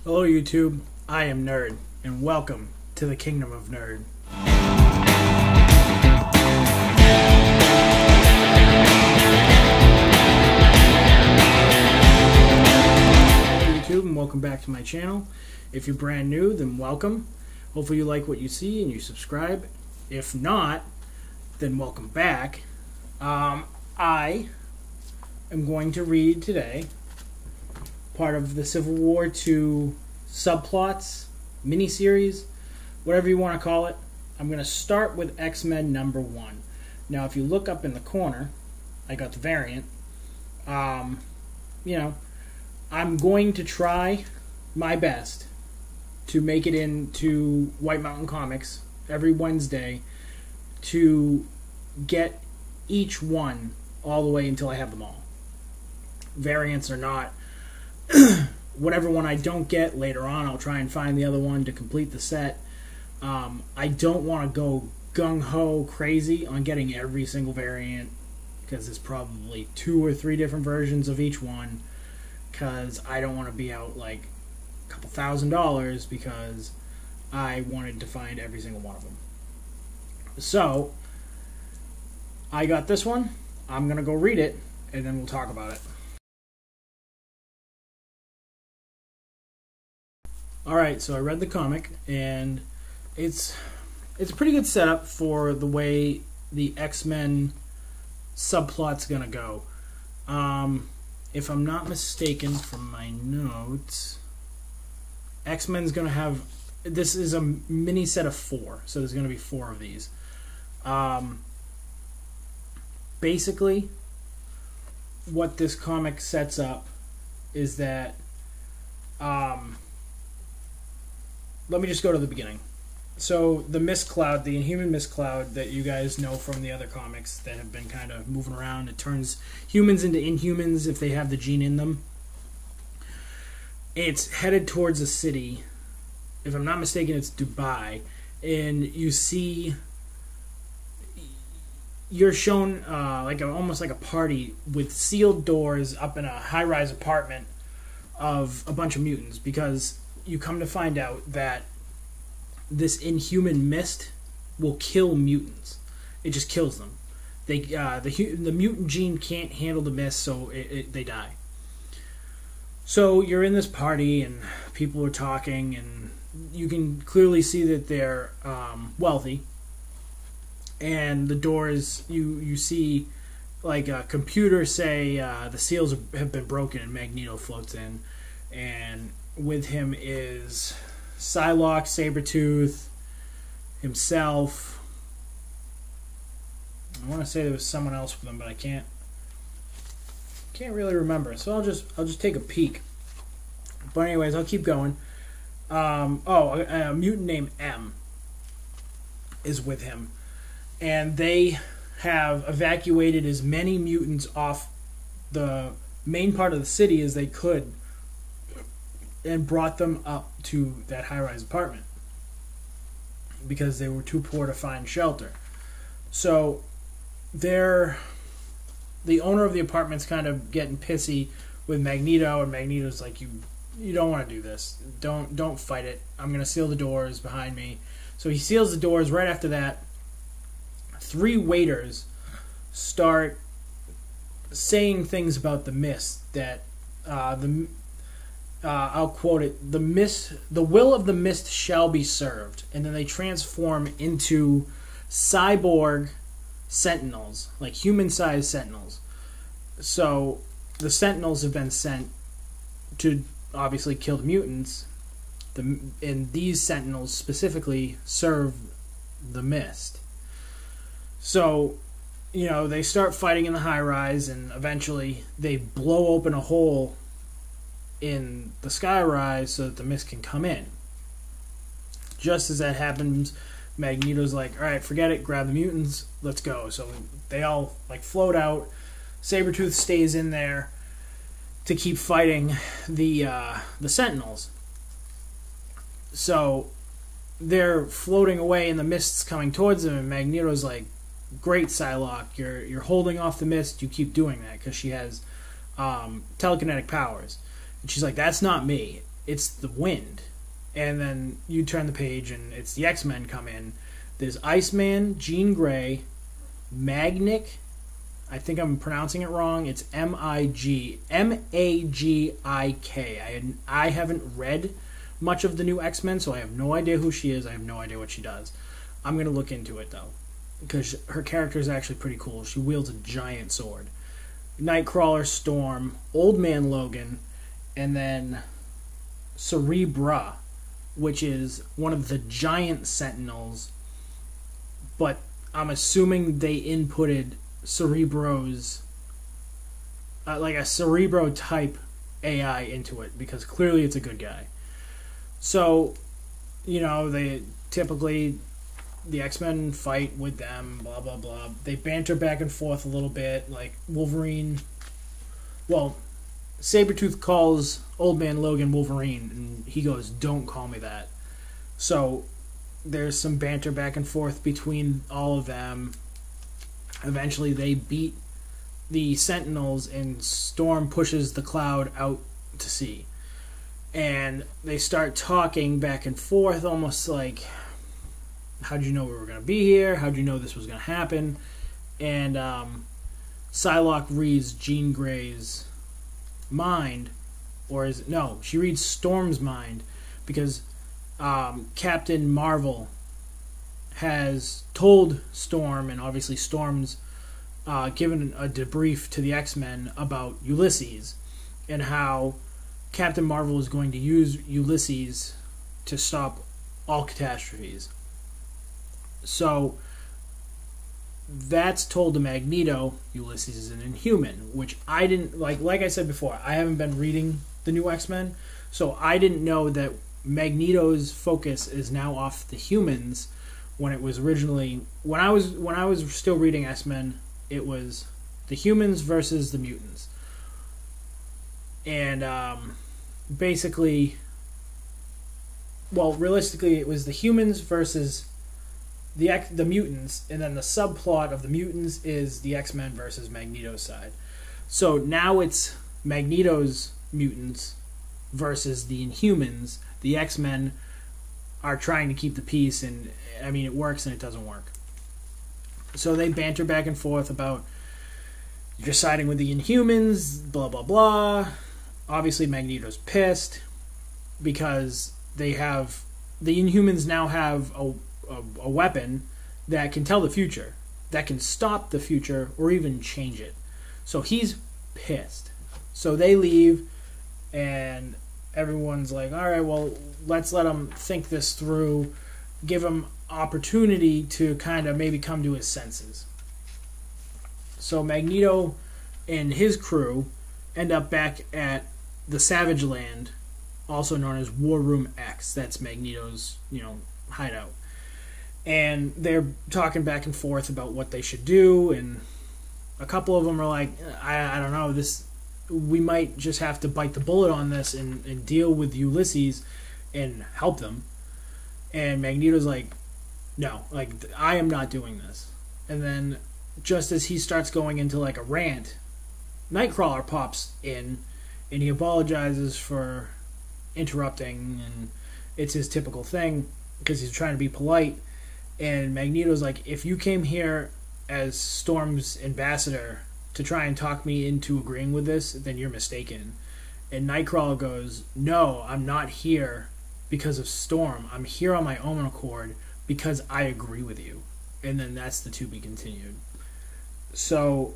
Hello YouTube, I am Nerd, and welcome to the Kingdom of Nerd. Hello YouTube, and welcome back to my channel. If you're brand new, then welcome. Hopefully you like what you see and you subscribe. If not, then welcome back. I am going to read today part of the Civil War II subplots, miniseries, whatever you want to call it. I'm going to start with X-Men #1. Now, if you look up in the corner, I got the variant. I'm going to try my best to make it into White Mountain Comics every Wednesday to get each one all the way until I have them all. Variants or not, whatever one I don't get later on, I'll try and find the other one to complete the set. I don't want to go gung-ho crazy on getting every single variant because there's probably 2 or 3 different versions of each one, because I don't want to be out like a couple $1,000 because I wanted to find every single one of them. So I got this one. I'm going to go read it and then we'll talk about it. Alright, so I read the comic, and it's a pretty good setup for the way the X-Men subplot's gonna go. If I'm not mistaken from my notes, X-Men's gonna have... This is a mini set of 4, so there's gonna be 4 of these. Basically, what this comic sets up is that... let me just go to the beginning. So the Mist Cloud, the Inhuman Mist Cloud that you guys know from the other comics that have been kind of moving around, it turns humans into Inhumans if they have the gene in them. It's headed towards a city. If I'm not mistaken, it's Dubai. And you see... You're shown almost like a party with sealed doors up in a high-rise apartment of a bunch of mutants, because you come to find out that this inhuman mist will kill mutants. It just kills them. The mutant gene can't handle the mist, so they die. So you're in this party, and people are talking, and you can clearly see that they're wealthy. And the doors, you see like a computer say the seals have been broken, and Magneto floats in, and with him is Psylocke, Sabretooth, himself. I want to say there was someone else with him, but I can't really remember. So I'll just take a peek. But anyways, I'll keep going. A mutant named M is with him, and they have evacuated as many mutants off the main part of the city as they could, and brought them up to that high-rise apartment because they were too poor to find shelter. So the owner of the apartment's kind of getting pissy with Magneto, and Magneto's like, you don't want to do this. Don't fight it. I'm going to seal the doors behind me. So he seals the doors. Right after that, 3 waiters start saying things about the mist that I'll quote it: the will of the mist shall be served. And then they transform into cyborg sentinels, like human-sized sentinels. So the sentinels have been sent to obviously kill the mutants, and these sentinels specifically serve the mist. So, they start fighting in the high-rise, and eventually they blow open a hole in the skyrise so that the mist can come in. Just as that happens, Magneto's like, alright, forget it, grab the mutants, let's go. So they all float out. Sabretooth stays in there to keep fighting the Sentinels. So they're floating away and the mist's coming towards them, and Magneto's like, great, Psylocke, you're holding off the mist, you keep doing that, because she has telekinetic powers. And she's like, that's not me. it's the Wind. And then you turn the page and it's the X-Men come in. There's Iceman, Jean Grey, Magik. I think I'm pronouncing it wrong. It's Magik. I haven't read much of the new X-Men, so I have no idea who she is. I have no idea what she does. I'm going to look into it, though, because her character is actually pretty cool. She wields a giant sword. Nightcrawler, Storm, Old Man Logan, and then Cerebra, which is one of the giant Sentinels, but I'm assuming they inputted Cerebro's, like a Cerebro type AI into it, because clearly it's a good guy. So, they typically, the X-Men fight with them, blah, blah, blah. They banter back and forth a little bit, like Wolverine. Well, Sabretooth calls Old Man Logan Wolverine, and he goes, "Don't call me that." So there's some banter back and forth between all of them. Eventually they beat the Sentinels, and Storm pushes the Cloud out to sea. And they start talking back and forth, almost like, how'd you know we were going to be here? How'd you know this was going to happen? And Psylocke reads Jean Grey's mind, she reads Storm's mind, because Captain Marvel has told Storm, and obviously Storm's given a debrief to the X-Men about Ulysses, and how Captain Marvel is going to use Ulysses to stop all catastrophes. So that's told to Magneto. Ulysses is an Inhuman, which I didn't like I said before, I haven't been reading the new X-Men, so I didn't know that Magneto's focus is now off the humans, when it was originally, when I was still reading X-Men, it was the humans versus the mutants. And basically, well, realistically, it was the humans versus the mutants, and then the subplot of the mutants is the X-Men versus Magneto's side. So now it's Magneto's mutants versus the Inhumans. The X-Men are trying to keep the peace, and I mean, it works and it doesn't work. So they banter back and forth about, you're siding with the Inhumans, blah, blah, blah. Obviously, Magneto's pissed because the Inhumans now have a weapon that can tell the future, that can stop the future or even change it. So he's pissed. So they leave, and everyone's like, all right, well, let's let him think this through, give him opportunity to kind of maybe come to his senses. So Magneto and his crew end up back at the Savage Land, also known as War Room X. That's Magneto's, hideout. And they're talking back and forth about what they should do, and a couple of them are like, I don't know, we might just have to bite the bullet on this and deal with Ulysses and help them. And Magneto's like, no, I am not doing this. And then just as he starts going into a rant, Nightcrawler pops in, and he apologizes for interrupting, and it's his typical thing because he's trying to be polite. And Magneto's like, if you came here as Storm's ambassador to try and talk me into agreeing with this, then you're mistaken. And Nightcrawler goes, no, I'm not here because of Storm. I'm here on my own accord because I agree with you. And then that's the to be continued. So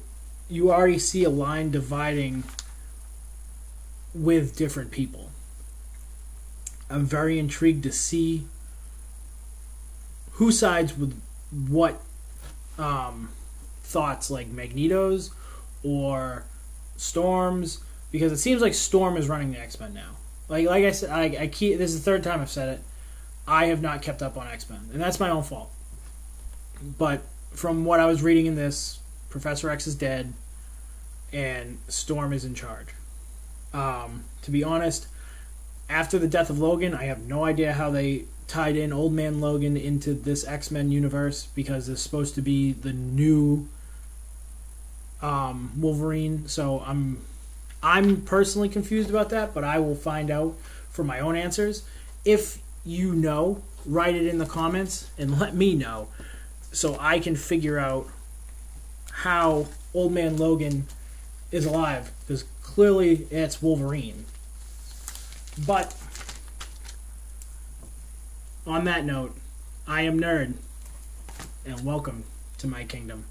you already see a line dividing with different people. I'm very intrigued to see who sides with what thoughts, like Magneto's or Storm's, because it seems like Storm is running the X-Men now. Like I said, this is the third time I've said it. I have not kept up on X-Men, and that's my own fault. But from what I was reading in this, Professor X is dead, and Storm is in charge. To be honest, after the death of Logan, I have no idea how they tied in Old Man Logan into this X-Men universe, because it's supposed to be the new Wolverine. So I'm personally confused about that, but I will find out for my own answers. If you know, write it in the comments and let me know so I can figure out how Old Man Logan is alive, because clearly it's Wolverine. But on that note, I am Nerd, and welcome to my kingdom.